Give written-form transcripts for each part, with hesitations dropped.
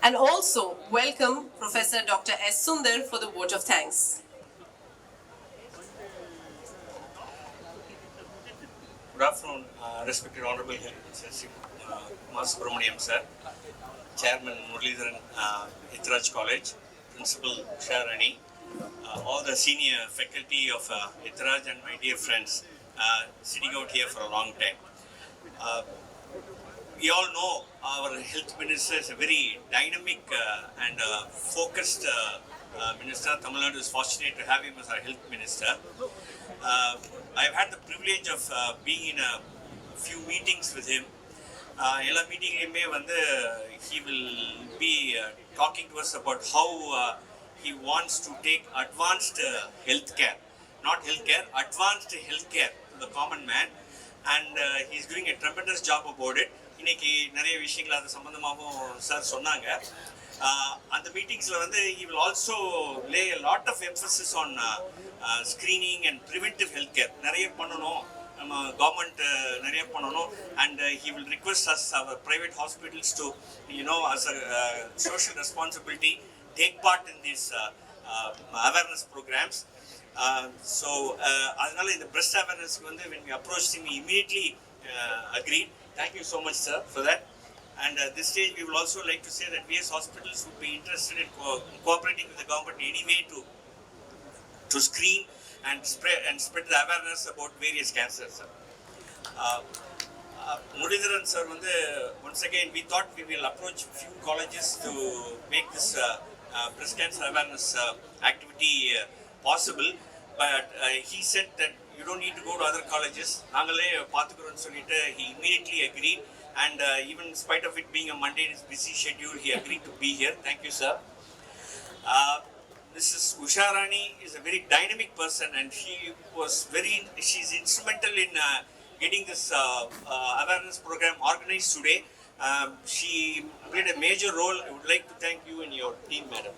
And also welcome Professor Dr. S. Sundar for the vote of thanks. Good afternoon, respected Honorable Executive Master Subramaniam sir, Chairman Muralidharan, Ethiraj College, Principal Sharani, all the senior faculty of Ethiraj and my dear friends sitting out here for a long time. We all know our health minister is a very dynamic and focused minister. Tamil Nadu is fortunate to have him as our health minister. I've had the privilege of being in a few meetings with him. எல்லா மீட்டிங்லையுமே he will be talking to us about how he wants to take advanced healthcare, not healthcare, advanced healthcare to the common man, and he's doing a tremendous job about it. இன்னைக்கு நிறைய விஷயங்கள் அது சம்பந்தமாகவும் sir சொன்னாங்க. அந்த மீட்டிங்ஸில் he will also lay a lot of emphasis on screening and preventive healthcare. நிறைய பண்ணணும், நம்ம கவர்மெண்ட் நிறைய பண்ணணும், and he will request us, our private hospitals, to as a social responsibility take part in these awareness programs. So அதனால இந்த breast awareness when we approached him, he immediately agreed. Thank you so much, sir, for that. And at this stage, we will also like to say that VS hospitals would be interested in cooperating with the government in any way to screen and spread the awareness about various cancers, sir. Muralidharan sir, once again, we thought we will approach few colleges to make this breast cancer awareness activity possible. But he said that you don't need to go to other colleges. He immediately agreed, and even in spite of it being a Monday in his busy schedule, he agreed to be here. Thank you, sir. Mrs. Usharani is a very dynamic person, and she's instrumental in getting this awareness program organized today. She played a major role. I would like to thank you and your team, madam.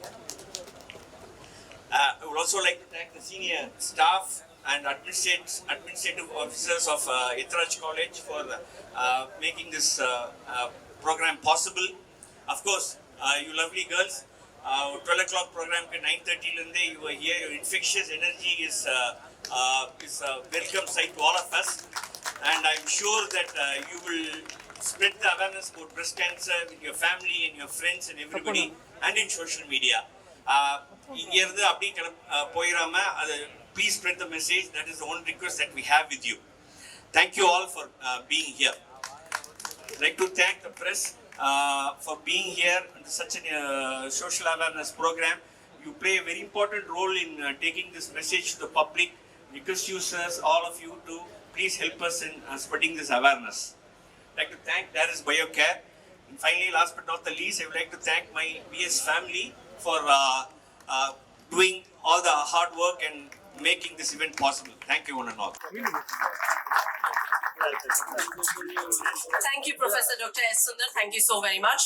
I would also like to thank the senior staff and administrative officers of Ethiraj College for making this program possible. Of course, you lovely girls, 12 o'clock program ke 9:30 linde you were here. Your infectious energy is a welcome sight to all of us, and I'm sure that you will spread the awareness about breast cancer with your family and your friends and everybody, and in social media. இங்கேருந்து அப்படியே போயிடாம அது please spread the message. That is the one request that we have with you. Thank you all for being here. I'd like to thank the press for being here in such a social awareness program. You play a very important role in taking this message to the public. Request you, sirs, all of you, to please help us in spreading this awareness. I'd like to thank Daris Biocare. And finally, last but not the least, I would like to thank my VS family for doing all the hard work and making this event possible. Thank you, one and all. Thank you, Professor Dr. S. Sundar. Thank you so very much.